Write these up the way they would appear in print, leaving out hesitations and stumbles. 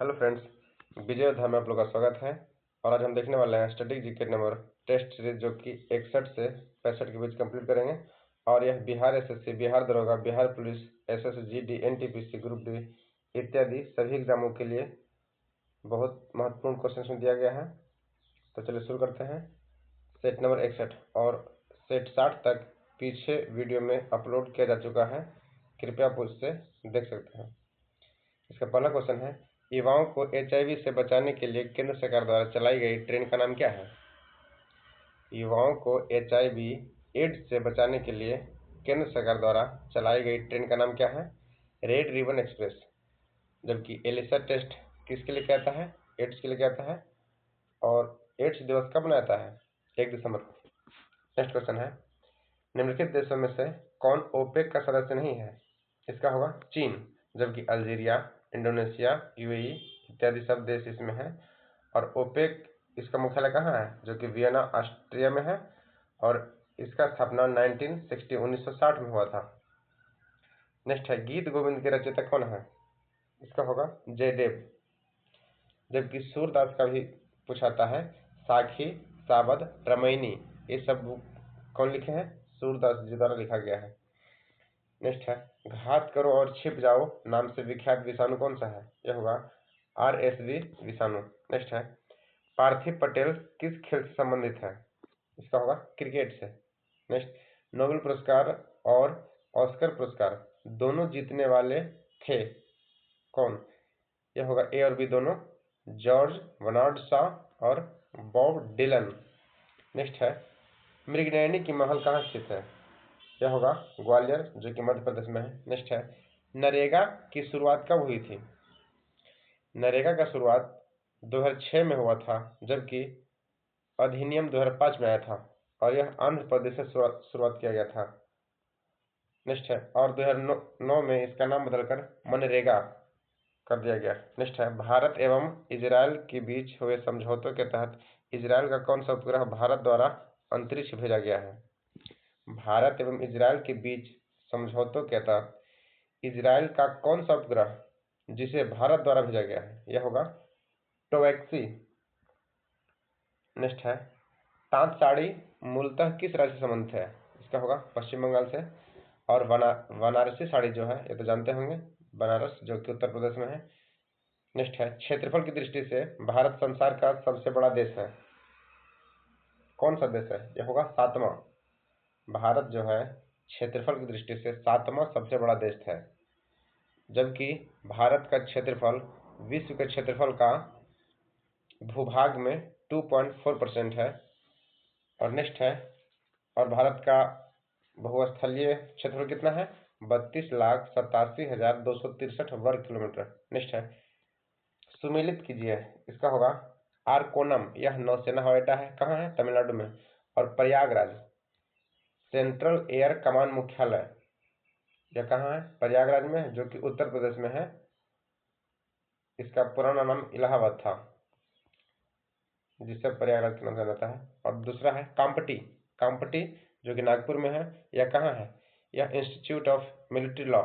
Hello friends, विजय अध्याय में आप लोग का स्वागत है। और आज हम देखने वाले हैं static GK number test series, जो कि 61 से 65 के बीच कंप्लीट करेंगे। और यह बिहार एसएससी, बिहार दरोगा, Bihar police, SSG, NTPC, group D इत्यादि सभी एग्जामों के लिए बहुत महत्वपूर्ण क्वेश्चन में दिया गया है। तो चलिए शुरू करते हैं। सेट नंबर 61 और सेट 60 तक पीछे वीडियो में अपलोड किया जा चुका है, कृपया आप उससे देख सकते हैं। इसका पहला क्वेश्चन है, युवाओं को HIV से बचाने के लिए केंद्र सरकार द्वारा चलाई गई ट्रेन का नाम क्या है? युवाओं को HIV एड्स से बचाने के लिए केंद्र सरकार द्वारा चलाई गई ट्रेन का नाम क्या है? Red ribbon express. जबकि एलिसा टेस्ट किसके लिए कहता है? एड्स के लिए कहता है। और एड्स दिवस कब मनाता है? 1 दिसंबर को। नेक्स्ट क्वेश्चन है, निम्नलिखित देशों में से कौन ओपेक का सदस्य नहीं है? इसका होगा चीन, जबकि अल्जीरिया, इंडोनेशिया, यूएई इत्यादि सब देश इसमें हैं। और ओपेक इसका मुख्यालय कहाँ है? जो कि वियना, ऑस्ट्रिया में है। और इसका स्थापना 1960 में हुआ था। नेक्स्ट है, गीत गोविंद के रचयिता कौन है? इसका होगा जयदेव। जबकि सूरदास का भी पूछाता है, साखी, साबद, रामायणी ये सब बुक कौन लिखे हैं? सूरदास जी द्वारा लिखा गया है। नेक्स्ट है, घात करो और छिप जाओ नाम से विख्यात विषाणु कौन सा है? यह होगा RSV विषाणु। नेक्स्ट है, पार्थिव पटेल किस खेल से संबंधित है? इसका होगा क्रिकेट से। नेक्स्ट, नोबेल पुरस्कार और ऑस्कर पुरस्कार दोनों जीतने वाले थे कौन? यह होगा A और B दोनों, जॉर्ज बर्नार्ड शॉ और बॉब डिलन। नेक्स्ट है, मृगनयनी की महल कहाँ स्थित है? यह होगा ग्वालियर, जो कि मध्य प्रदेश में है। नेक्स्ट है, नरेगा की शुरुआत कब हुई थी? नरेगा का शुरुआत 2006 में हुआ था, जबकि अधिनियम 2005 में आया था। और यह आंध्र प्रदेश से शुरुआत किया गया था। नेक्स्ट है, और 2009 में इसका नाम बदलकर मनरेगा कर दिया गया। नेक्स्ट है, भारत एवं इजराइल के बीच हुए समझौतों के तहत इजराइल का कौन सा उपग्रह भारत द्वारा अंतरिक्ष भेजा गया है? भारत एवं इजराइल के बीच समझौतों के तहत इजराइल का कौन सा उपग्रह जिसे भारत द्वारा भेजा गया है? यह होगा टोवैक्सी। नेक्स्ट है, तांत साड़ी मूलतः किस राज्य से संबंधित है? इसका होगा पश्चिम बंगाल से। और बनारसी साड़ी जो है, ये तो जानते होंगे, बनारस जो कि उत्तर प्रदेश में है। नेक्स्ट है, क्षेत्रफल की दृष्टि से भारत संसार का सबसे बड़ा देश है, कौन सा देश है? यह होगा 7वां। भारत जो है क्षेत्रफल की दृष्टि से 7वां सबसे बड़ा देश है, जबकि भारत का क्षेत्रफल विश्व के क्षेत्रफल का भूभाग में 2.4% है। और नेक्स्ट है, और भारत का भूस्थलीय क्षेत्रफल कितना है? 32,87,263 वर्ग किलोमीटर। नेक्स्ट है, सुमेलित कीजिए, इसका होगा आरकोनम। यह नौसेना हवाई अड्डा है, कहाँ है? तमिलनाडु में। और प्रयागराज सेंट्रल एयर कमांड मुख्यालय यह कहाँ है? प्रयागराज में, जो कि उत्तर प्रदेश में है। इसका पुराना नाम इलाहाबाद था, जिसे प्रयागराज के नाम से जाता है। और दूसरा है काम्पटी, काम्पटी जो कि नागपुर में है। यह कहाँ है? यह इंस्टीट्यूट ऑफ मिलिट्री लॉ,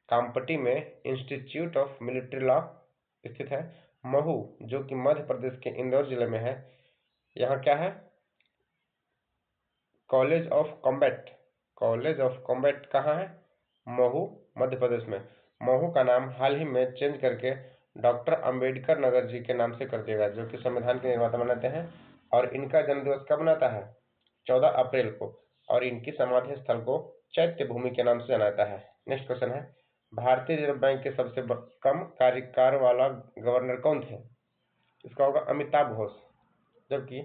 काम्पटी में इंस्टीट्यूट ऑफ मिलिट्री लॉ स्थित है। महू जो कि मध्य प्रदेश के इंदौर जिले में है, यहाँ क्या है? College of combat, college of combat कहाँ है? महू, मध्य प्रदेश में। महू का नाम हाल ही में चेंज करके डॉक्टर अंबेडकर नगर जी के नाम से कर दिया गया, जो कि संविधान के निर्माता मनाते हैं। और इनका जन्मदिवस कब मनाता है? 14 अप्रैल को। और इनकी समाधि स्थल को चैत्य भूमि के नाम से जाना जाता है। नेक्स्ट क्वेश्चन है, भारतीय रिजर्व बैंक के सबसे कम कार्यकाल वाला गवर्नर कौन थे? इसका होगा अमिताभ घोष। जबकि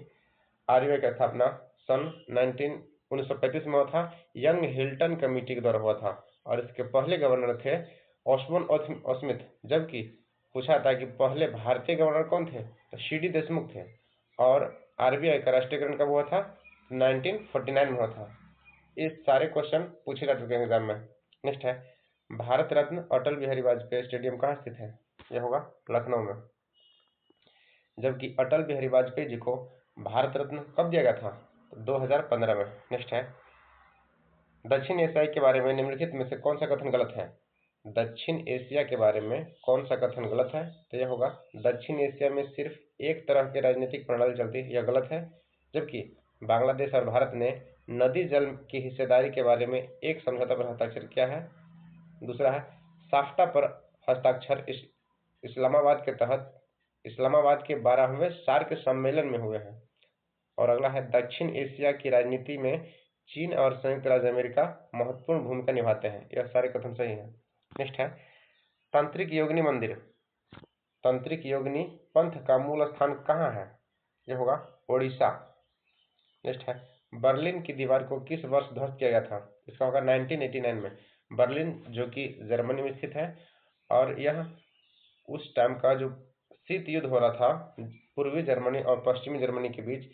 RBI की स्थापना सन 1935 में हुआ था, यंग हिल्टन कमेटी के द्वारा हुआ था। और इसके पहले गवर्नर थे ऑस्मोन स्मिथ। जबकि पूछा था कि पहले भारतीय गवर्नर कौन थे, तो CD देशमुख थे। और RBI का राष्ट्रीयकरण कब हुआ था? 1949 में हुआ था। ये सारे क्वेश्चन पूछे जा चुके हैं एग्जाम में। नेक्स्ट है, भारत रत्न अटल बिहारी वाजपेयी स्टेडियम कहाँ स्थित है? यह होगा लखनऊ में। जबकि अटल बिहारी वाजपेयी जी को भारत रत्न कब दिया गया था? 2015 में। नेक्स्ट है, दक्षिण एशिया के बारे में निम्नलिखित में से कौन सा कथन गलत है? दक्षिण एशिया के बारे में कौन सा कथन गलत है? तो यह होगा दक्षिण एशिया में सिर्फ एक तरह की राजनीतिक प्रणाली चलती है, यह गलत है। जबकि बांग्लादेश और भारत ने नदी जल की हिस्सेदारी के बारे में एक समझौता पर हस्ताक्षर किया है। दूसरा है साफ्टा पर हस्ताक्षर इस्लामाबाद के तहत इस्लामाबाद के 12वें सार्क सम्मेलन में हुए हैं। और अगला है दक्षिण एशिया की राजनीति में चीन और संयुक्त राज्य अमेरिका महत्वपूर्ण भूमिका निभाते हैं। यह सारे कथन सही हैं। नेक्स्ट है तांत्रिक योगिनी मंदिर। तांत्रिक योगिनी पंथ का मूल स्थान कहाँ है? यह होगा ओडिशा। नेक्स्ट है बर्लिन की दीवार को किस वर्ष ध्वस्त किया गया था? इसका होगा 1989 में। बर्लिन जो कि जर्मनी में स्थित है और यह उस टाइम का जो शीत युद्ध हो रहा था पूर्वी जर्मनी और पश्चिमी जर्मनी के बीच,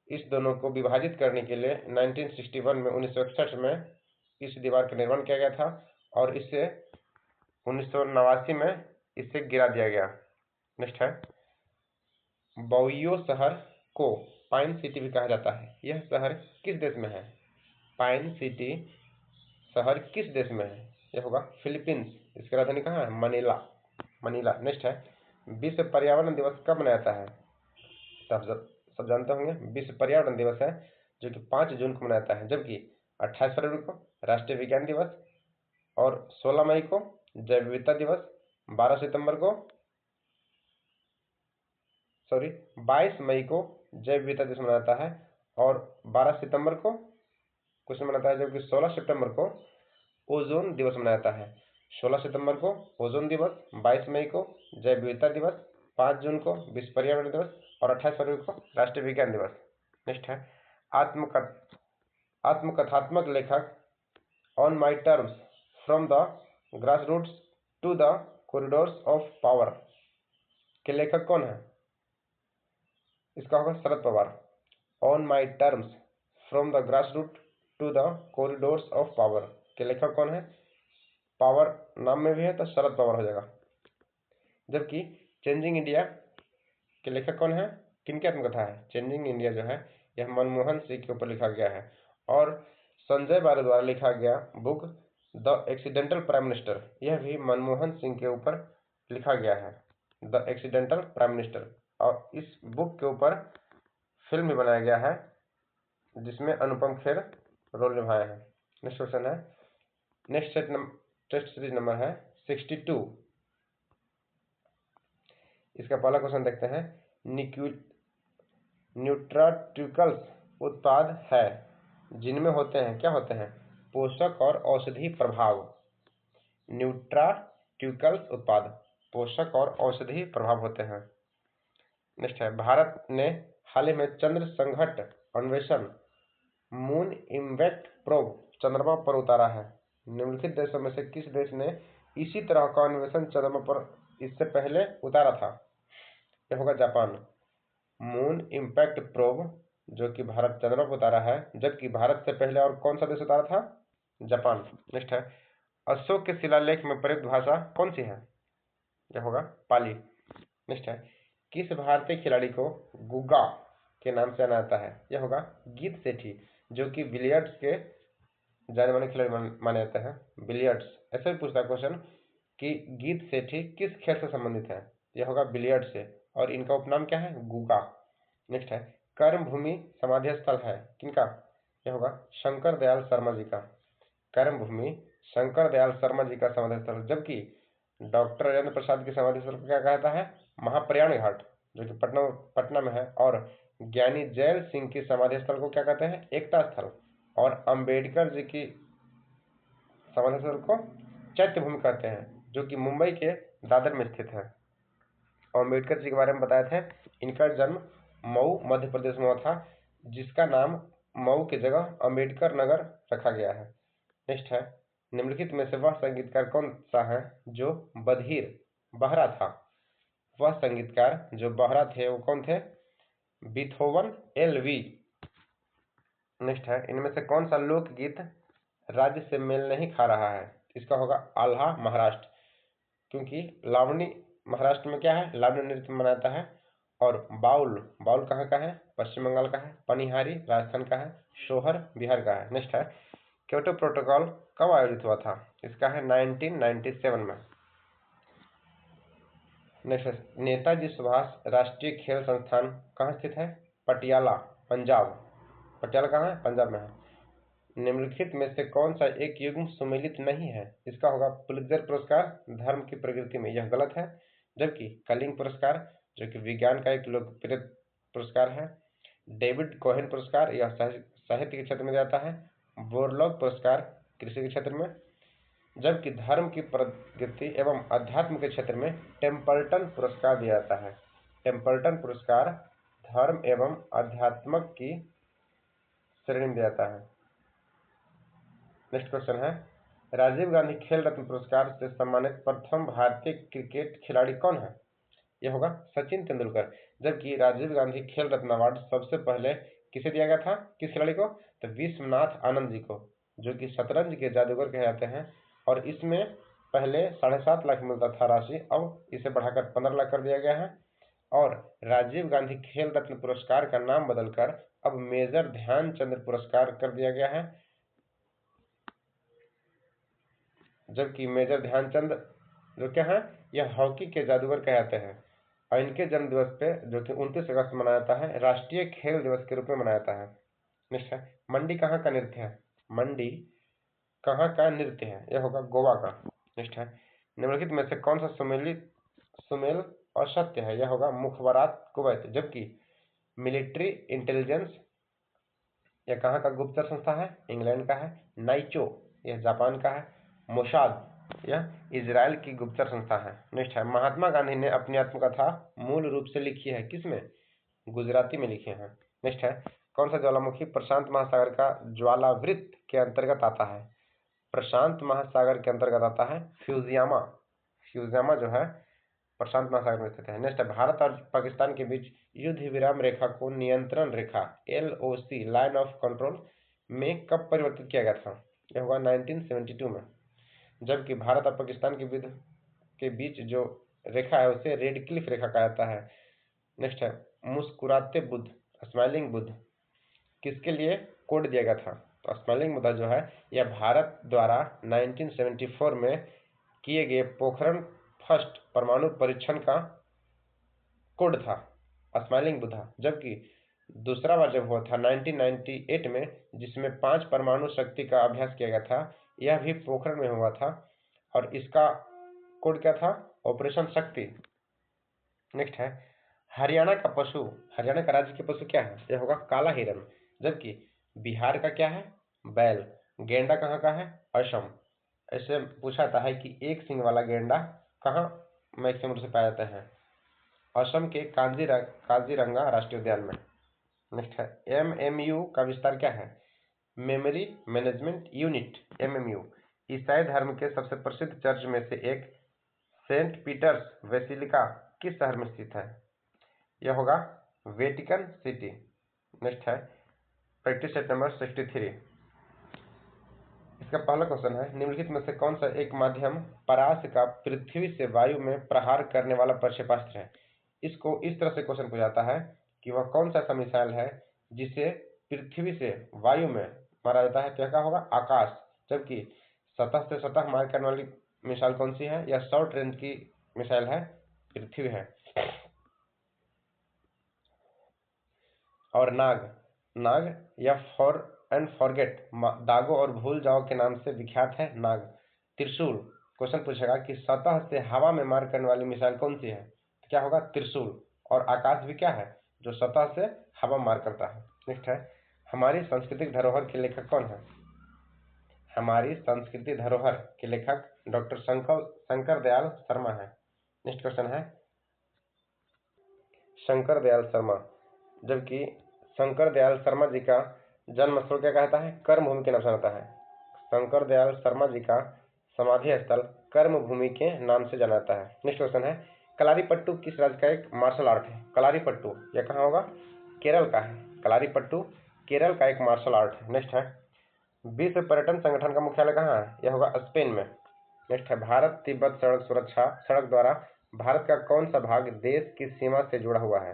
इस दोनों को विभाजित करने के लिए 1961 में 1961 में इस दीवार का निर्माण किया गया था और इससे 1989 में इसे गिरा दिया गया। नेक्स्ट है बोइयो शहर को पाइन सिटी भी कहा जाता है। यह शहर किस देश में है? पाइन सिटी शहर किस देश में है? यह होगा फिलीपींस। इसकी राजधानी कहाँ है? मनीला। नेक्स्ट है विश्व पर्यावरण दिवस कब मनाया जाता है? सब जानते होंगे विश्व पर्यावरण दिवस है जो कि 5 जून को मनाया जाता है। जबकि 28 फरवरी को राष्ट्रीय विज्ञान दिवस और 16 मई को जैव विविधता दिवस, 22 मई को जैव विविधता दिवस मनाया जाता है और 12 सितंबर को कुछ मनाता है। जबकि 16 सितंबर को ओजोन दिवस मनाया जाता है। 16 सितंबर को ओजोन दिवस, 22 मई को जैव विविधता दिवस, 5 जून को विश्व पर्यावरण दिवस और 28 फरवरी को राष्ट्रीय विज्ञान दिवस। नेक्स्ट है आत्मकथात्मक लेखक on my terms from the grass roots to the corridors of power के लेखक कौन है? इसका होगा Sharad Pawar. On my terms from the grass root to the corridors of power के लेखक कौन है? पावर नाम में भी है तो शरद पवार हो जाएगा। जबकि चेंजिंग इंडिया के लेखक कौन है? किनकी आत्मकथा है? चेंजिंग इंडिया जो है यह मनमोहन सिंह के ऊपर लिखा गया है और संजय बारू द्वारा लिखा गया book the accidental prime minister, यह भी मनमोहन सिंह के ऊपर लिखा गया है, द एक्सीडेंटल प्राइम मिनिस्टर। और इस बुक के ऊपर फिल्म भी बनाया गया है जिसमें अनुपम खेर रोल निभाए हैं। नेक्स्ट क्वेश्चन है नेक्स्ट टेस्ट सीरीज नंबर है 62। इसका पहला क्वेश्चन देखते हैं न्यूट्राट्यूकल्स उत्पाद है जिनमें होते हैं, क्या होते हैं? पोषक और औषधि प्रभाव। न्यूट्राट्यूकल्स उत्पाद पोषक और औषधि प्रभाव होते हैं। नेक्स्ट है भारत ने हाल ही में चंद्र संघट्ट अन्वेषण मून इम्पैक्ट प्रोब चंद्रमा पर उतारा है। निम्नलिखित देशों में से किस देश ने इसी तरह का अन्वेषण चंद्रमा पर इससे पहले उतारा था? यह होगा जापान। मून इम्पैक्ट प्रोब जो कि भारत चंद्रमा पर उतारा है, जबकि भारत से पहले और कौन सा देश उतारा था? जापान। नेक्स्ट है अशोक के शिलालेख में प्रयुक्त भाषा कौन सी है? यह होगा पाली। नेक्स्ट है किस भारतीय खिलाड़ी को गुगा के नाम से जाना जाता है? यह होगा गीत सेठी जो कि बिलियर्ड्स के जाने माने खिलाड़ी माने जाते हैं। बिलियर्ड्स ऐसा भी पूछता है क्वेश्चन कि गीत सेठी किस खेल से संबंधित है? यह होगा बिलियर्ड से और इनका उपनाम क्या है? गुगा। नेक्स्ट है कर्म भूमि समाधि स्थल है किनका? यह होगा शंकर दयाल शर्मा जी का। कर्म भूमि शंकर दयाल शर्मा जी का समाधि स्थल, जबकि डॉक्टर राजेंद्र प्रसाद की समाधि स्थल को क्या कहता है? महाप्रयाण घाट जो कि पटना में है। और ज्ञानी जैल सिंह की समाधि स्थल को क्या कहते हैं? एकता स्थल। और अंबेडकर जी की समाधि स्थल को चैत्य भूमि कहते हैं जो कि मुंबई के दादर में स्थित है। अंबेडकर जी के बारे में बताए थे, इनका जन्म मऊ मध्य प्रदेश में हुआ था जिसका नाम मऊ की जगह अंबेडकर नगर रखा गया है। नेक्स्ट है निम्नलिखित में से वह संगीतकार कौन सा है जो बधिर बहरा था? वह संगीतकार जो बहरा थे वो कौन थे? Beethoven LV. नेक्स्ट है इनमें से कौन सा लोकगीत राज्य से मेल नहीं खा रहा है? इसका होगा आल्हा महाराष्ट्र, क्योंकि लावणी महाराष्ट्र में क्या है? लावणी नृत्य मनाता है। और बाउल कहाँ का है? पश्चिम बंगाल का है। पनिहारी राजस्थान का है। सोहर बिहार का है। नेक्स्ट है क्योटो प्रोटोकॉल कब आयोजित हुआ था? इसका है 1997 में। नेक्स्ट, नेताजी सुभाष राष्ट्रीय खेल संस्थान कहाँ स्थित है? पटियाला, पंजाब। पटियाला कहाँ है? पंजाब में है। निम्नलिखित में से कौन सा एक युग्म सुमेलित नहीं है? इसका होगा पुलित्जर पुरस्कार धर्म की प्रकृति में, यह गलत है। जबकि कलिंग पुरस्कार जो कि विज्ञान का एक लोकप्रिय पुरस्कार है, डेविड कोहेन पुरस्कार यह साहित्य के क्षेत्र में जाता है, बोरलॉग पुरस्कार कृषि के क्षेत्र में, जबकि धर्म की प्रगति एवं अध्यात्म के क्षेत्र में टेम्पल्टन पुरस्कार दिया जाता है। टेम्पल्टन पुरस्कार धर्म एवं अध्यात्म की श्रेणी में दिया जाता है। नेक्स्ट क्वेश्चन है, राजीव गांधी खेल रत्न पुरस्कार से सम्मानित प्रथम भारतीय क्रिकेट खिलाड़ी कौन है? यह होगा सचिन तेंदुलकर। जबकि राजीव गांधी खेल रत्न अवार्ड सबसे पहले किसे दिया गया था? किस खिलाड़ी को? तो विश्वनाथ आनंद जी को, जो कि शतरंज के जादूगर कहे जाते हैं। और इसमें पहले 7.5 लाख मिलता था राशि, अब इसे बढ़ाकर 15 लाख कर दिया गया है। और राजीव गांधी खेल रत्न पुरस्कार का नाम बदलकर अब मेजर ध्यानचंद पुरस्कार कर दिया गया है। जबकि मेजर ध्यानचंद जो क्या है, यह हॉकी के जादूगर कहे जाते हैं। और इनके जन्म दिवस पे जो कि 29 अगस्त मनाया जाता है, राष्ट्रीय खेल दिवस के रूप में मनाया जाता है। नेक्स्ट है, मंडी कहाँ का नृत्य है? मंडी कहाँ का नृत्य है? यह होगा गोवा का। नेक्स्ट है, निम्नलिखित में से कौन सा सुमेल असत्य है? यह होगा मुखबरात कुवैत। जबकि मिलिट्री इंटेलिजेंस यह कहाँ का गुप्तचर संस्था है? इंग्लैंड का है। नाइचो यह जापान का है। मोसाद यह इजराइल की गुप्तचर संस्था है। नेक्स्ट है, महात्मा गांधी ने अपनी आत्मकथा मूल रूप से लिखी है किसमें? गुजराती में लिखे हैं। नेक्स्ट है, कौन सा ज्वालामुखी प्रशांत महासागर का ज्वालावृत्त के अंतर्गत आता है? प्रशांत महासागर के अंतर्गत आता है फ्यूजियामा। फ्यूजियामा जो है प्रशांत महासागर में स्थित है। नेक्स्ट है, भारत और पाकिस्तान के बीच युद्ध विराम रेखा को नियंत्रण रेखा LOC लाइन ऑफ कंट्रोल में कब परिवर्तित किया गया था? यह होगा 1972 में। जबकि भारत और पाकिस्तान के बीच जो रेखा है उसे रेड क्लिफ रेखा कहा जाता है। नेक्स्ट है, मुस्कुराते बुद्ध, स्माइलिंग बुद्ध किसके लिए कोड दिया गया था? तो स्माइलिंग बुद्ध जो है यह भारत द्वारा 1974 में किए गए पोखरण फर्स्ट परमाणु परीक्षण का कोड था, स्माइलिंग बुद्धा। जबकि दूसरा बार जब हुआ था 1998 में, जिसमें 5 परमाणु शक्ति का अभ्यास किया गया था, यह भी पोखरण में हुआ था और इसका कोड क्या था? ऑपरेशन शक्ति। नेक्स्ट है, हरियाणा का राज्य के पशु क्या है? यह होगा काला हिरन। जबकि बिहार का क्या है? बैल। गेंडा कहाँ का है? असम। ऐसे पूछा जाता है कि एक सिंग वाला गेंडा कहाँ मैक्सिमम रूप से पाया जाता है? असम के काजीरंगा राष्ट्रीय उद्यान में। नेक्स्ट है, MMU का विस्तार क्या है? Memory management unit, MMU। ईसाई धर्म के सबसे प्रसिद्ध चर्च में से एक सेंट पीटर्स बेसिलिका किस शहर में स्थित है? यह होगा वेटिकन सिटी। नेक्स्ट है, प्रैक्टिस सेट नंबर 63। इसका पहला क्वेश्चन है, निम्नलिखित में से कौन सा एक माध्यम परास का पृथ्वी से वायु में प्रहार करने वाला प्रक्षेपास्त्र है? इसको इस तरह से क्वेश्चन पूछा जाता है कि वह कौन सा मिसाइल है जिसे पृथ्वी से वायु में मारा जाता है? क्या होगा? आकाश। जबकि सतह से सतह मार करने वाली मिसाइल कौन सी है? यह शॉर्ट रेंज की मिसाइल है, पृथ्वी है। और नाग या फॉर एंड फॉरगेट, दागो और भूल जाओ के नाम से विख्यात है नाग। त्रिशूल, क्वेश्चन पूछेगा कि सतह से हवा में मार करने वाली मिसाइल कौन सी है? क्या होगा? त्रिशूल। और आकाश भी क्या है? जो सतह से हवा मार करता है। नेक्स्ट है, हमारी सांस्कृतिक धरोहर के लेखक कौन है? हमारी संस्कृति धरोहर के लेखक डॉक्टर शंकर दयाल शर्मा है। नेक्स्ट क्वेश्चन है, शंकर दयाल शर्मा। जबकि शंकर दयाल शर्मा जी का जन्म स्थल क्या कहता है? कर्मभूमि के नाम से जाता है। शंकर दयाल शर्मा जी का समाधि स्थल कर्मभूमि के नाम से जाना जाता है। नेक्स्ट क्वेश्चन है, कलारीपट्टू किस राज्य का एक मार्शल आर्ट है? कलारीपट्टू यह कहाँ होगा? केरल का है। कलारीपट्टू केरल का एक मार्शल आर्ट है। नेक्स्ट है, विश्व पर्यटन संगठन का मुख्यालय कहाँ है? यह होगा स्पेन में। नेक्स्ट है, भारत तिब्बत सड़क सुरक्षा सड़क द्वारा भारत का कौन सा भाग देश की सीमा से जुड़ा हुआ है?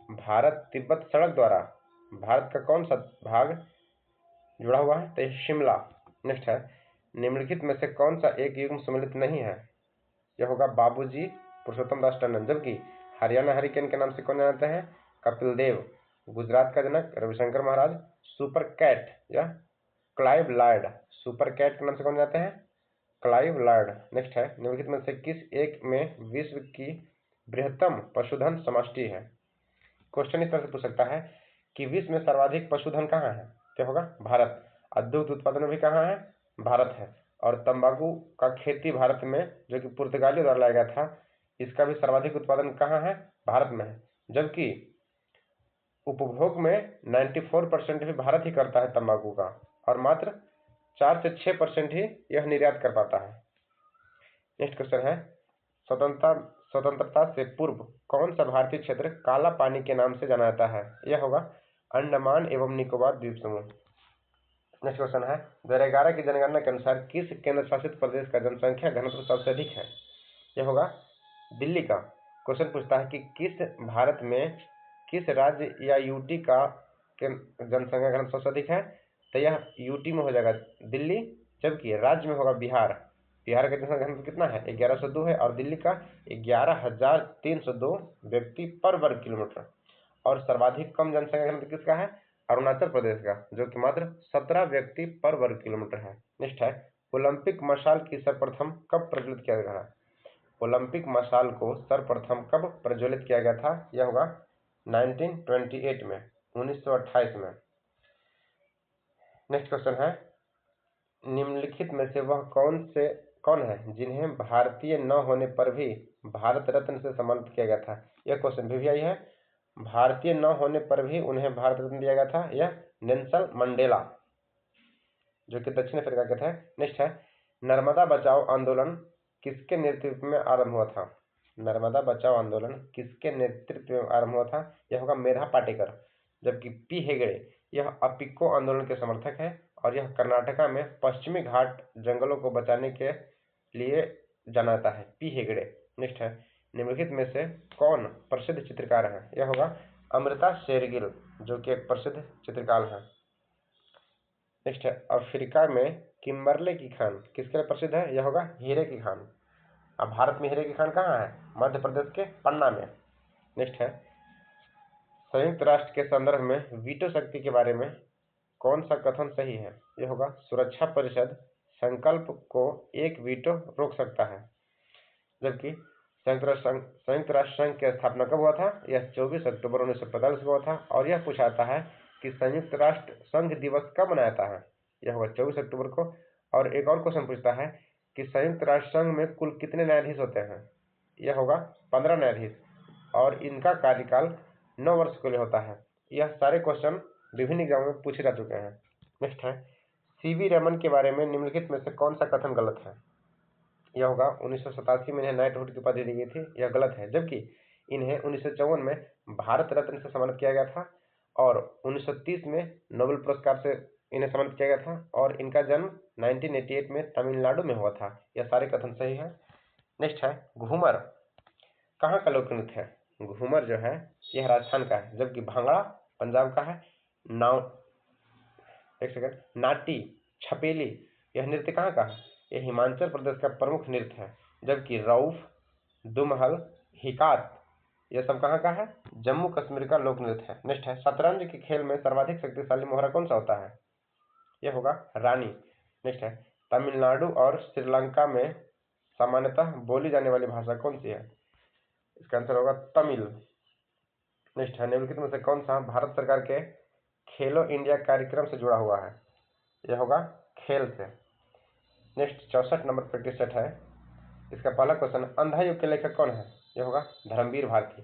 भारत तिब्बत सड़क द्वारा भारत का कौन सा भाग जुड़ा हुआ है? तो शिमला। नेक्स्ट है, निम्नलिखित में से कौन सा एक युग्म सम्मिलित नहीं है? यह होगा बाबूजी पुरुषोत्तम दास टंडन। जबकि हरियाणा हरिकेन के नाम से कौन जानते हैं? कपिल देव। गुजरात का जनक रविशंकर महाराज। सुपर कैट या क्लाइव लॉयड। सुपर कैट के नाम से कौन जानते हैं? Clive Lloyd. नेक्स्ट है, निम्नलिखित में से किस एक में विश्व की बृहत्तम पशुधन समष्टि है? क्वेश्चन इस तरह से पूछ सकता है कि विश्व में सर्वाधिक पशुधन कहाँ है? क्या होगा? भारत। दुग्ध उत्पादन में भी कहाँ है? भारत है। और तंबाकू का खेती भारत में, जो कि पुर्तगालियों द्वारा लाया गया था, इसका भी सर्वाधिक उत्पादन कहाँ है? भारत में है। जबकि उपभोग में 94% भी भारत ही करता है तंबाकू का, और मात्र 4 से 6% ही यह निर्यात कर पाता है। नेक्स्ट क्वेश्चन है, स्वतंत्रता से पूर्व कौन सा भारतीय क्षेत्र काला पानी के नाम से जाना जाता है? यह होगा अंडमान एवं निकोबार द्वीप समूह। नेक्स्ट क्वेश्चन है, 2011 की जनगणना के अनुसार किस केंद्र शासित प्रदेश का जनसंख्या घनत्व सबसे अधिक है? यह होगा दिल्ली का। क्वेश्चन पूछता है कि किस भारत में किस राज्य या यूटी का जनसंख्या घनत्व सबसे अधिक है? तो यह यूटी में हो जाएगा दिल्ली, जबकि राज्य में होगा बिहार। बिहार का जनसंख्या घनत्व कितना है? 1102 है, और दिल्ली का 11,302 व्यक्ति पर वर्ग किलोमीटर। और सर्वाधिक कम जनसंख्या घनत्व किसका है? अरुणाचल प्रदेश का, जो कि मात्र 17 व्यक्ति पर वर्ग किलोमीटर है। नेक्स्ट है, ओलंपिक मशाल की सर्वप्रथम कब प्रज्वलित किया गया? ओलंपिक मशाल को सर्वप्रथम कब प्रज्वलित किया गया था? यह होगा 1928 में, 1928 में। नेक्स्ट क्वेश्चन है, निम्नलिखित में से वह कौन है जिन्हें भारतीय न होने पर भी भारत रत्न से सम्मानित किया गया था? यह क्वेश्चन भी आई है। भारतीय न होने पर भी उन्हें भारत रत्न दिया गया था, यह नेल्सन मंडेला, जो कि दक्षिण अफ्रीका के थे। नेक्स्ट है, नर्मदा बचाओ आंदोलन किसके नेतृत्व में आरंभ हुआ था? नर्मदा बचाओ आंदोलन किसके नेतृत्व में आरंभ हुआ था? यह होगा मेधा पाटेकर। जबकि पी हेगड़े यह अपिको आंदोलन के समर्थक है, और यह कर्नाटका में पश्चिमी घाट जंगलों को बचाने के लिए जाना जाता है, पी हेगड़े। नेक्स्ट है, निम्नलिखित में से कौन प्रसिद्ध चित्रकार है? यह होगा अमृता शेरगिल, जो कि एक प्रसिद्ध चित्रकार है। नेक्स्ट है, अफ्रीका में किम्बरले की खान किसके लिए प्रसिद्ध है? यह होगा हीरे की खान। अब भारत में हीरे की खान कहाँ है? मध्य प्रदेश के पन्ना में। नेक्स्ट है, संयुक्त राष्ट्र के संदर्भ में वीटो शक्ति के बारे में कौन सा कथन सही है? यह होगा सुरक्षा परिषद संकल्प को एक वीटो रोक सकता है। जबकि संयुक्त राष्ट्र संघ की स्थापना कब हुआ था? यह 24 अक्टूबर 1945 को हुआ था। और यह पूछाता है कि संयुक्त राष्ट्र संघ दिवस कब मनाया जाता है? यह होगा 24 अक्टूबर को। और एक और क्वेश्चन पूछता है कि संयुक्त राष्ट्र संघ में कुल कितने न्यायाधीश होते हैं? यह होगा 15 न्यायाधीश, और इनका कार्यकाल 9 वर्ष के लिए होता है। यह सारे क्वेश्चन विभिन्न एग्जाम में पूछे जा चुके हैं। नेक्स्ट है, सीवी रमन के बारे में निम्नलिखित में से कौन सा कथन गलत है? यह होगा 1987 में इन्हें नाइटहुड की उपाधि दी गई थी, यह गलत है। जबकि इन्हें 1954 में भारत रत्न से सम्मानित किया गया था, और 1930 में नोबेल पुरस्कार से इन्हें सम्मानित किया गया था, और इनका जन्म 1988 में तमिलनाडु में हुआ था। यह सारे कथन सही है। नेक्स्ट है, घूमर कहाँ का लोक नृत्य है? घूमर जो है यह राजस्थान का है, जबकि भांगड़ा पंजाब का है। नाटी छपेली यह नृत्य कहाँ का है? यह हिमाचल प्रदेश का प्रमुख नृत्य है। जबकि रऊफ, दुमहल, हिकात यह सब कहाँ का है? जम्मू कश्मीर का लोक नृत्य है। नेक्स्ट है, शतरंज के खेल में सर्वाधिक शक्तिशाली मोहरा कौन सा होता है? यह होगा रानी। नेक्स्ट है, तमिलनाडु और श्रीलंका में सामान्यतः बोली जाने वाली भाषा कौन सी है? इसका आंसर होगा तमिल। नेक्स्ट है, निम्नलिखित में से कौन सा भारत सरकार के खेलो इंडिया कार्यक्रम से जुड़ा हुआ है? यह होगा खेल से। नेक्स्ट 64 नंबर प्रैक्टिस सेट है। इसका पहला क्वेश्चन, अंधा युग के लेखक कौन है? यह होगा धर्मवीर भारती।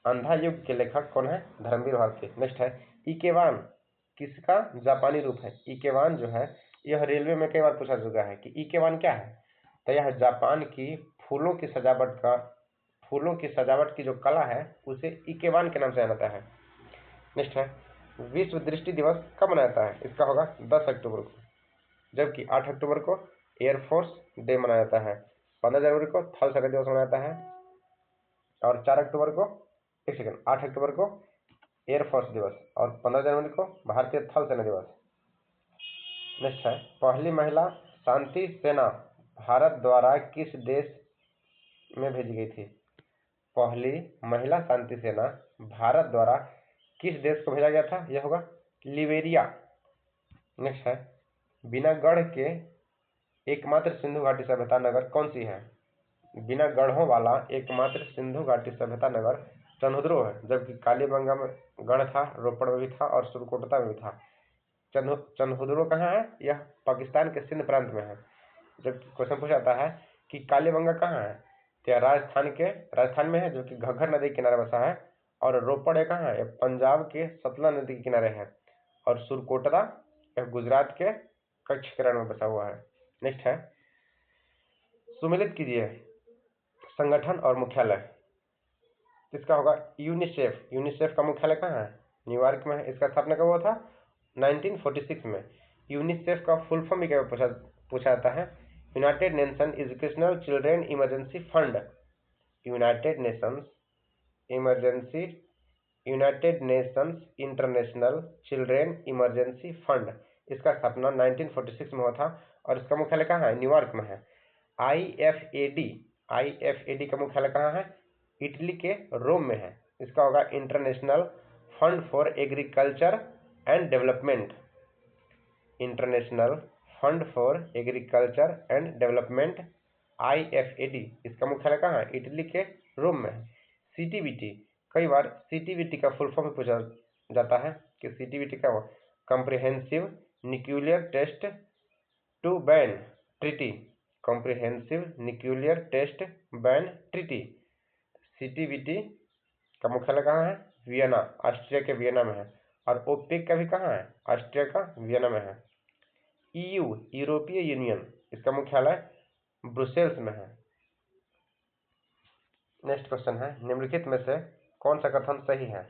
अंधा युग के लेखक कौन है? धर्मवीर भारती। नेक्स्ट है, इकेवान किसका जापानी रूप है? इकेवान जो है यह रेलवे में कई बार पूछा चुका है कि इकेवान क्या है। तो यह जापान की फूलों की सजावट की जो कला है उसे इकेवान के नाम से जाना जाता है। नेक्स्ट है, विश्व दृष्टि दिवस कब मनाया जाता है? इसका होगा 10 अक्टूबर को। जबकि 8 अक्टूबर को एयरफोर्स डे मनाया जाता है, 15 जनवरी को थल सेना दिवस मनाया जाता है, और 8 अक्टूबर को एयरफोर्स दिवस, और 15 जनवरी को भारतीय थल सेना दिवस। नेक्स्ट है, पहली महिला शांति सेना भारत द्वारा किस देश में भेजी गई थी? पहली महिला शांति सेना भारत द्वारा किस देश को भेजा गया था? यह होगा लिबेरिया। नेक्स्ट है, बिना गढ़ के एकमात्र सिंधु घाटी सभ्यता नगर कौन सी है? बिना गढ़ों वाला एकमात्र सिंधु घाटी सभ्यता नगर चंद्रहुदरो है, जबकि कालीबंगा में गढ़ था, रोपड़ में भी था और सुरकोटता में भी था। चंद्रहुदरो कहाँ है? यह पाकिस्तान के सिंध प्रांत में है। जब क्वेश्चन पूछा जाता है कि कालीबंगा कहाँ है, तो यह राजस्थान में है, जो कि घग्गर नदी के किनारे बसा है। और रोपड़ कहाँ है? यह पंजाब के सतलज नदी के किनारे है। और सुरकोटरा यह गुजरात के कच्छ किरण में बसा हुआ है। नेक्स्ट है, सुमेलित कीजिए संगठन और मुख्यालय। इसका होगा यूनिसेफ। यूनिसेफ का मुख्यालय कहाँ है? न्यूयॉर्क में है। इसका स्थापना कब हुआ था? 1946 में। यूनिसेफ का फुल फॉर्म भी क्या पूछा जाता है? United Nation educational children emergency fund. United Nations international children emergency fund. इसका स्थापना 1946 में हुआ था और इसका मुख्यालय कहाँ है? न्यूयॉर्क में है। आईएफएडी का मुख्यालय कहाँ है? इटली के रोम में है। इसका होगा international fund for agriculture and development. International fund for agriculture and development, IFAD. इसका मुख्यालय कहाँ है? इटली के रोम में है। सीटीबीटी, कई बार सीटीबीटी का फुल फॉर्म पूछा जाता है कि सीटीबीटी क्या हुआ? Comprehensive nuclear test to ban treaty. Comprehensive nuclear test ban treaty. CTBT का मुख्यालय कहाँ है? वियना, ऑस्ट्रिया के वियना में है। और ओपेक का भी कहाँ है? ऑस्ट्रिया का वियना में है। ईयू, यूरोपीय यूनियन, इसका मुख्यालय ब्रुसेल्स में है। नेक्स्ट क्वेश्चन है, निम्नलिखित में से कौन सा कथन सही है?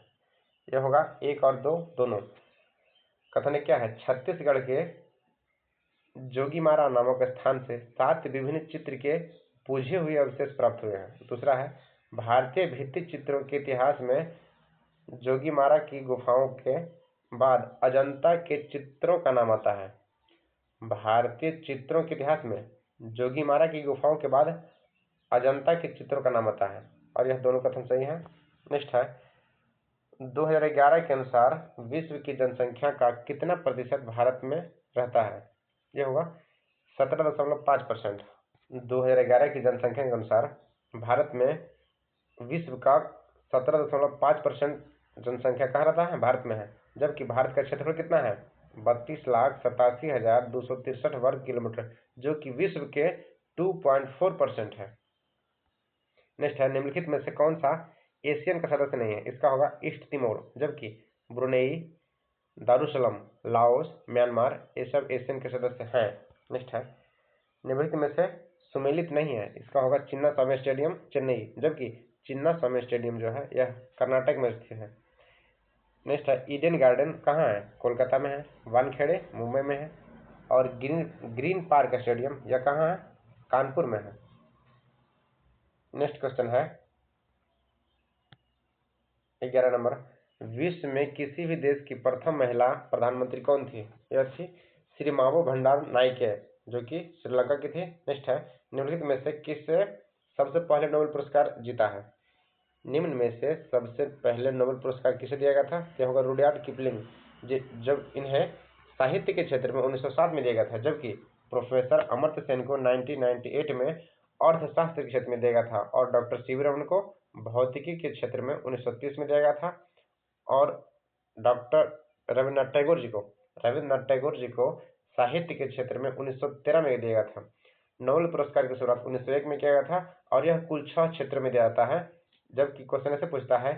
यह होगा 1 और 2 दोनों। कथन क्या है? छत्तीसगढ़ के जोगीमारा नामक स्थान से 7 विभिन्न चित्र के पूजे हुए अवशेष प्राप्त हुए हैं। दूसरा है, भारतीय भित्ति चित्रों के इतिहास में जोगीमारा की गुफाओं के बाद अजंता के चित्रों का नाम आता है। भारतीय चित्रों के इतिहास में जोगीमारा की गुफाओं के बाद अजंता के चित्रों का नाम आता है और यह दोनों कथन सही है। नेक्स्ट है, 2011 के अनुसार विश्व की जनसंख्या का कितना प्रतिशत भारत में रहता है? यह होगा 17.5%। 2011 की जनसंख्या के अनुसार भारत में विश्व का 17.5% जनसंख्या कहाँ रहता है? भारत में है। जबकि भारत का क्षेत्रफल कितना है? 32,87,263 वर्ग किलोमीटर, जो कि विश्व के 2.4% है। नेक्स्ट है, निम्नलिखित में से कौन सा एशियन का सदस्य नहीं है? इसका होगा ईस्ट तिमोर, जबकि ब्रुनेई, दारुसलाम, लाओस, म्यांमार, ये सब एशियन के सदस्य हैं। नेक्स्ट है, निम्नलिखित में से सुमेलित नहीं है। इसका होगा चिन्ना स्वामी स्टेडियम, चेन्नई, जबकि चिन्ना स्वामी स्टेडियम जो है यह कर्नाटक में स्थित है। नेक्स्ट है, ईडन गार्डन कहाँ है? कोलकाता में है। वानखेड़े मुंबई में है। और ग्रीन पार्क स्टेडियम यह कहाँ है? कानपुर में है। नेक्स्ट क्वेश्चन है 11 नंबर, विश्व में किसी भी देश की प्रथम महिला प्रधानमंत्री कौन थी? यह थी श्रीमावो भंडार नायके, जो कि श्रीलंका की थी। नेक्स्ट है, निम्नलिखित में से किससे सबसे पहले नोबेल पुरस्कार जीता है? निम्न में से सबसे पहले नोबेल पुरस्कार किसे दिया गया था? यह होगा रुडयार्ड किपलिंग, जब इन्हें साहित्य के क्षेत्र में 1907 में दिया गया था, जबकि प्रोफेसर अमर्त्य सेन को 1998 में अर्थशास्त्र के क्षेत्र में दिया गया था और डॉक्टर सीवी रमन को भौतिकी के क्षेत्र में 1930 में दिया गया था और डॉक्टर रविन्द्रनाथ टैगोर जी को साहित्य के क्षेत्र में 1913 में दिया गया था। नोबेल पुरस्कार की शुरुआत 1901 में किया गया था और यह कुल 6 क्षेत्र में दिया जाता है। जबकि क्वेश्चन ऐसे पूछता है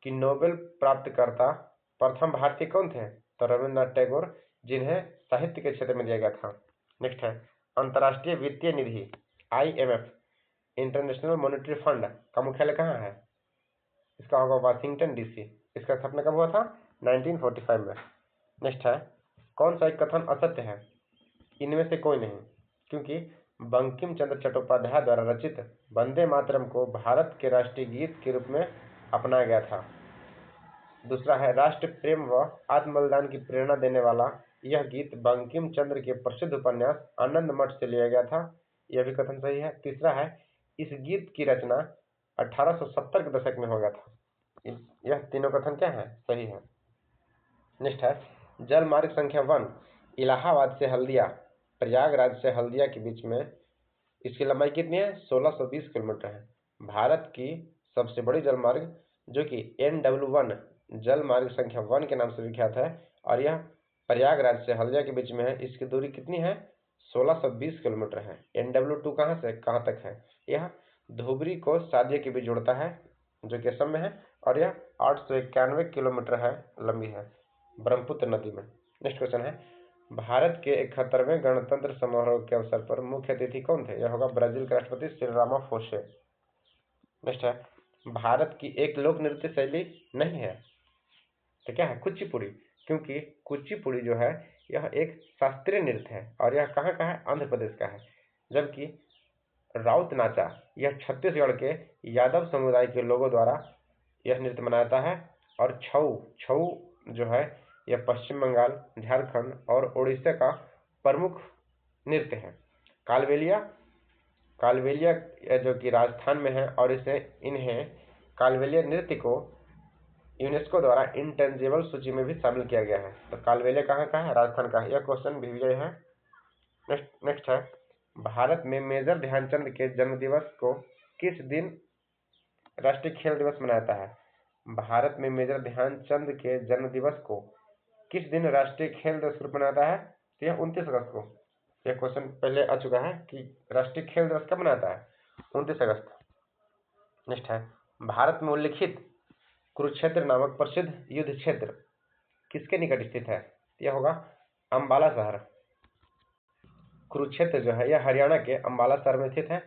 कि नोबेल प्राप्तकर्ता प्रथम भारतीय कौन थे? तो रविन्द्रनाथ टैगोर, जिन्हें साहित्य के क्षेत्र में दिया गया था। नेक्स्ट है, अंतर्राष्ट्रीय वित्तीय निधि IMF, इंटरनेशनल मॉनेटरी फंड का मुख्यालय कहाँ है? इसका होगा वाशिंगटन DC। इसका स्थापना कब हुआ था? 1945 में। नेक्स्ट है, कौन सा एक कथन असत्य है? इनमें से कोई नहीं, क्योंकि बंकिम चंद्र चट्टोपाध्याय द्वारा रचित वंदे मातरम को भारत के राष्ट्रीय गीत के रूप में अपनाया गया था। दूसरा है, राष्ट्र प्रेम व आत्म बलिदान की प्रेरणा देने वाला यह गीत बंकिम चंद्र के प्रसिद्ध उपन्यास आनंद मठ से लिया गया था। यह भी कथन सही है। तीसरा है, इस गीत की रचना 1870 के दशक में हो गया था। यह तीनों कथन क्या है? सही है। नेक्स्ट है, जल मार्ग संख्या 1 इलाहाबाद से हल्दिया, प्रयागराज से हल्दिया के बीच में, इसकी लंबाई कितनी है? 1620 किलोमीटर है। भारत की सबसे बड़ी जलमार्ग जो कि NW1 जल मार्ग संख्या 1 के नाम से विख्यात है और यह प्रयागराज से हल्दिया के बीच में है। इसकी दूरी कितनी है? 1620 किलोमीटर है। NW2 कहाँ से कहाँ तक है? यह धुबरी को सादिया के बीच जोड़ता है जो कि असम में है और यह 891 किलोमीटर है लंबी है, ब्रह्मपुत्र नदी में। नेक्स्ट क्वेश्चन है, भारत के 71वें गणतंत्र समारोह के अवसर पर मुख्य अतिथि कौन थे? यह होगा ब्राजील के राष्ट्रपति श्री रामाफोसे। नेक्स्ट है, भारत की एक लोक नृत्य शैली नहीं है तो क्या है? कुचिपुड़ी, क्योंकि कुचिपुड़ी जो है यह एक शास्त्रीय नृत्य है और यह कहाँ का है? आंध्र प्रदेश का है। जबकि राउत नाचा यह छत्तीसगढ़ के यादव समुदाय के लोगों द्वारा यह नृत्य मनाया जाता है और छऊ जो है यह पश्चिम बंगाल, झारखंड और उड़ीसा का प्रमुख नृत्य है। कालबेलिया जो कि राजस्थान में है और इन्हें कालबेलिया नृत्य को यूनेस्को द्वारा इंटेंजिबल सूची में भी शामिल किया गया है। तो कालबेलिया कहाँ का है? राजस्थान का है। यह क्वेश्चन भी है। नेक्स्ट है, भारत में मेजर ध्यानचंद के जन्मदिवस को किस दिन राष्ट्रीय खेल दिवस मनाया जाता है? भारत में मेजर ध्यानचंद के जन्मदिवस को किस दिन राष्ट्रीय खेल दिवस के रूप में मनाया जाता है? तो यह 29 अगस्त को। यह क्वेश्चन पहले आ चुका है कि राष्ट्रीय खेल दिवस कब मनाया जाता है? 29 अगस्त। नेक्स्ट है, भारत में उल्लिखित कुरुक्षेत्र नामक प्रसिद्ध युद्ध क्षेत्र किसके निकट स्थित है? यह होगा अंबाला शहर। कुरुक्षेत्र जो है यह हरियाणा के अंबाला शहर में स्थित है।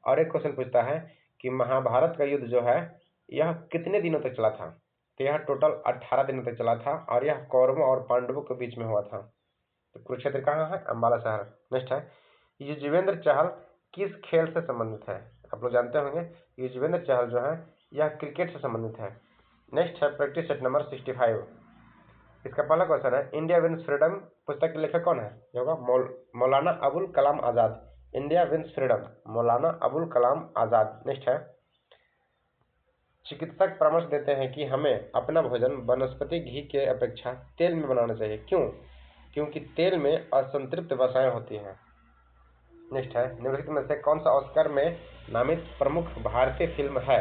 और एक क्वेश्चन पूछता है कि महाभारत का युद्ध जो है यह कितने दिनों तक चला था? तो यह टोटल 18 दिनों तक चला था और यह कौरवों और पांडवों के बीच में हुआ था। तो कुरुक्षेत्र कहाँ है? अंबाला शहर। नेक्स्ट है, युजवेंद्र चहल किस खेल से संबंधित है? आप लोग जानते होंगे युजवेंद्र चहल जो है यह क्रिकेट से संबंधित है। नेक्स्ट है, प्रैक्टिस सेट नंबर 65। इसका पहला क्वेश्चन है, इंडिया विंस फ्रीडम पुस्तक के लेखक कौन है? ये होगा Maulana Abul Kalam Azad. India wins freedom, Maulana Abul Kalam Azad. Next है, चिकित्सक परामर्श देते हैं कि हमें अपना भोजन वनस्पति घी के अपेक्षा तेल में बनाना चाहिए। क्यों? क्योंकि तेल में असंतृप्त वसाएं होती हैं। नेक्स्ट है, निम्नलिखित में से कौन सा ऑस्कर में नामित प्रमुख भारतीय फिल्म है?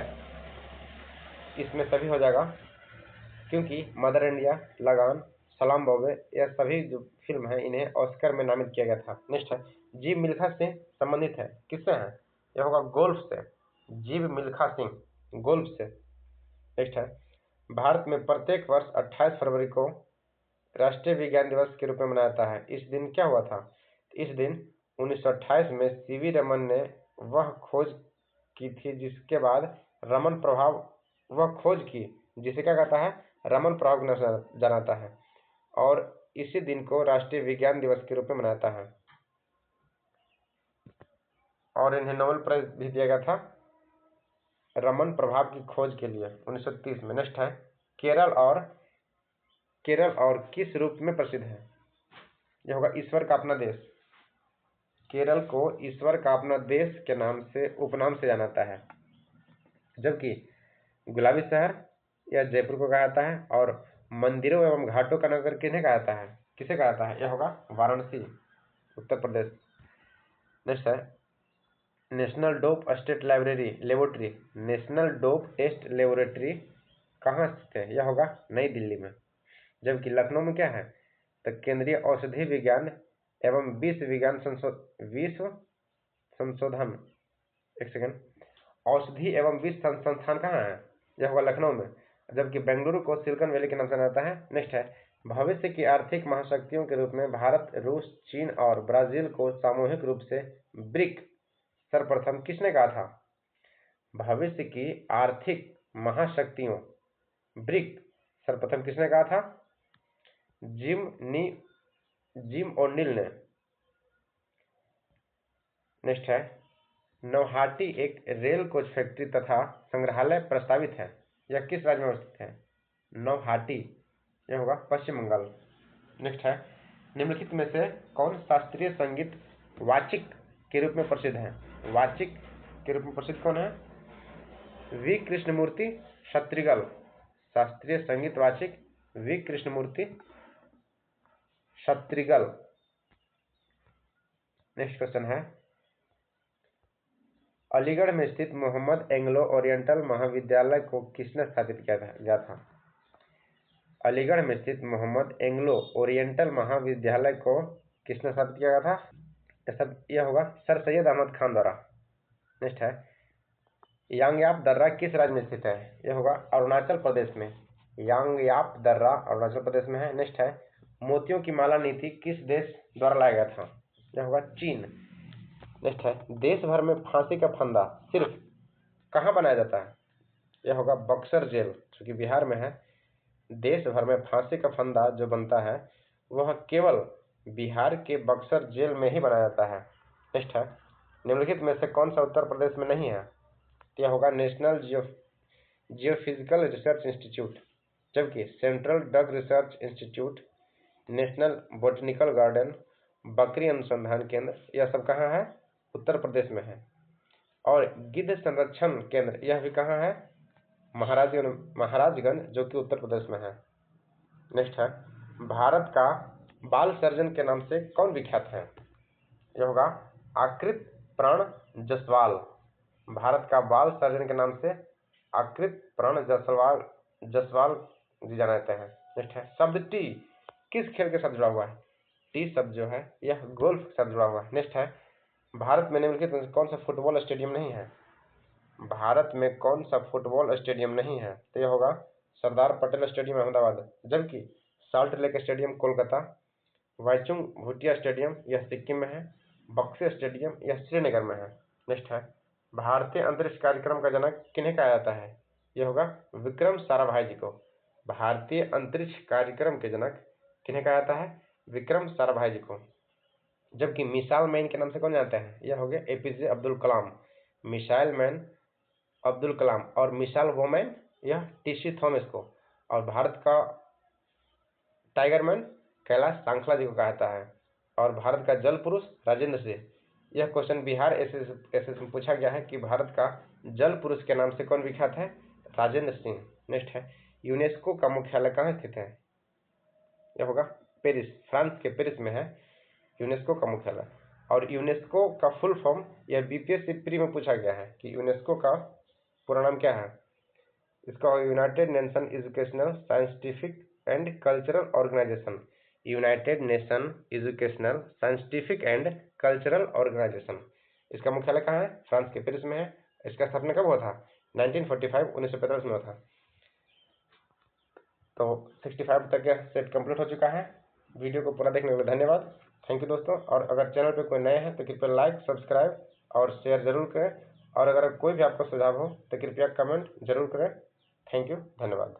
इसमें सभी हो जाएगा क्योंकि मदर इंडिया, लगान, सलाम बॉम्बे यह सभी जो फिल्म है इन्हें ऑस्कर में नामित किया गया था। नेक्स्ट है, जीव मिल्खा सिंह संबंधित है किससे है? यह होगा गोल्फ से। जीव मिल्खा सिंह गोल्फ से। नेक्स्ट है, भारत में प्रत्येक वर्ष 28 फरवरी को राष्ट्रीय विज्ञान दिवस के रूप में मनाया जाता है। इस दिन क्या हुआ था? इस दिन 1928 में सीवी रमन ने वह खोज की थी जिसके बाद रमन प्रभाव वह खोज की जिसे क्या कहता है? रमन प्रभाव के नाम से जाना जाता है और इसी दिन को राष्ट्रीय विज्ञान दिवस के रूप में मनाता है और इन्हें नोबेल प्राइज भी दिया गया था रमन प्रभाव की खोज के लिए 1930 में। नेक्स्ट है, केरल और किस रूप में प्रसिद्ध है? यह होगा ईश्वर का अपना देश। केरल को ईश्वर का अपना देश के नाम से उपनाम से जाना जाता है। जबकि गुलाबी शहर या जयपुर को कहा जाता है और मंदिरों एवं घाटों का नगर किन्हें कहा जाता है? किसे कहा जाता है? यह होगा वाराणसी, उत्तर प्रदेश। नेक्स्ट है, national dope state laboratory national dope test laboratory कहाँ स्थित है? यह होगा नई दिल्ली में। जबकि लखनऊ में क्या है? तो केंद्रीय औषधि विज्ञान एवं विश्व संशोधन औषधि एवं विश्व संस्थान कहाँ है? यह होगा लखनऊ में। जबकि बेंगलुरु को सिलिकॉन वैली के नाम से जाना जाता है। नेक्स्ट है, भविष्य की आर्थिक महाशक्तियों के रूप में भारत, रूस, चीन और ब्राजील को सामूहिक रूप से ब्रिक सर्वप्रथम किसने कहा था? भविष्य की आर्थिक महाशक्तियों ब्रिक सर्वप्रथम किसने कहा था? जिम ओनिल ने। नेक्स्ट है, नौहाटी एक रेल कोच फैक्ट्री तथा संग्रहालय प्रस्तावित है। यह किस राज्य में स्थित है? नौहाटी, यह होगा पश्चिम बंगाल। नेक्स्ट है, निम्नलिखित में से कौन शास्त्रीय संगीत वाचिक के रूप में प्रसिद्ध है? वाचिक के रूप में प्रसिद्ध कौन है? वी कृष्णमूर्ति शत्रिगल। शास्त्रीय संगीत वाचिक वी कृष्णमूर्ति शत्रिगल। नेक्स्ट क्वेश्चन है, अलीगढ़ में स्थित मोहम्मद एंग्लो ओरिएंटल महाविद्यालय को किसने स्थापित किया गया था? अलीगढ़ में स्थित मोहम्मद एंग्लो ओरिएंटल महाविद्यालय को किसने स्थापित किया गया था? यह होगा सर सैयद अहमद खान द्वारा। नेक्स्ट है, यांगयाप दर्रा किस राज्य में स्थित है? यह होगा अरुणाचल प्रदेश में। यांगयाप दर्रा अरुणाचल प्रदेश में है। नेक्स्ट है, मोतियों की माला नीति किस देश द्वारा लाया गया था? यह होगा चीन। नेक्स्ट है, देश भर में फांसी का फंदा सिर्फ कहाँ बनाया जाता है? यह होगा बक्सर जेल, जो कि बिहार में है। देश भर में फांसी का फंदा जो बनता है वह केवल बिहार के बक्सर जेल में ही बनाया जाता है। नेक्स्ट है, निम्नलिखित में से कौन सा उत्तर प्रदेश में नहीं है? यह होगा नेशनल जियोफिजिकल रिसर्च इंस्टीट्यूट, जबकि central drug research institute, national botanical garden, बकरी अनुसंधान केंद्र, यह सब कहाँ है? उत्तर प्रदेश में है। और गिद्ध संरक्षण केंद्र यह भी कहाँ है? महाराजगंज, जो कि उत्तर प्रदेश में है। नेक्स्ट है, भारत का बाल सर्जन के नाम से कौन विख्यात है? यह होगा आकृत प्राण जायसवाल। भारत का बाल सर्जन के नाम से आकृत प्राण जायसवाल जी जाना जाते हैं। नेक्स्ट है, शब्द टी किस खेल के साथ जुड़ा हुआ है? टी शब्द जो है यह गोल्फ के साथ जुड़ा हुआ है। नेक्स्ट है, भारत में निम्नलिखित में कौन सा फुटबॉल स्टेडियम नहीं है? भारत में कौन सा फुटबॉल स्टेडियम नहीं है? तो यह होगा सरदार पटेल स्टेडियम अहमदाबाद, जबकि Salt Lake Stadium Kolkata, Baichung Bhutia stadium यह सिक्किम में है, बक्से स्टेडियम यह श्रीनगर में है। नेक्स्ट है, भारतीय अंतरिक्ष कार्यक्रम का जनक किन्हें कहा जाता है? यह होगा विक्रम साराभाई जी को। भारतीय अंतरिक्ष कार्यक्रम के जनक किन्हें कहा जाता है? विक्रम साराभाई जी को। जबकि मिसाइल मैन के नाम से कौन जानते हैं? यह हो गया APJ Abdul Kalam. Missile man Abdul Kalam और मिसाइल वोमैन यह टीसी थॉमस को। और भारत का टाइगर मैन कैलाश सांखला जी को कहा जाता है। और भारत का जल पुरुष राजेंद्र सिंह। यह क्वेश्चन बिहार एसएस में पूछा गया है कि भारत का जल पुरुष के नाम से कौन विख्यात है? राजेंद्र सिंह। नेक्स्ट है, यूनेस्को का मुख्यालय कहाँ स्थित है? यह होगा पेरिस, फ्रांस के पेरिस में है यूनेस्को का मुख्यालय। और यूनेस्को का फुल फॉर्म यह बीपीएससी प्री में पूछा गया है कि यूनेस्को का पूरा नाम क्या है? इसका United Nation Educational Scientific and Cultural Organization. United Nation Educational Scientific and Cultural Organization. इसका मुख्यालय कहाँ है? फ्रांस के पेरिस में है। इसका स्थापना कब हुआ था? 1945 में हुआ था। तो 65 तक यह सेट कंप्लीट हो चुका है। वीडियो को पूरा देखने के लिए धन्यवाद। थैंक यू दोस्तों। और अगर चैनल पे कोई नए हैं तो कृपया लाइक, सब्सक्राइब और शेयर जरूर करें। और अगर कोई भी आपका सुझाव हो तो कृपया कमेंट जरूर करें। थैंक यू, धन्यवाद।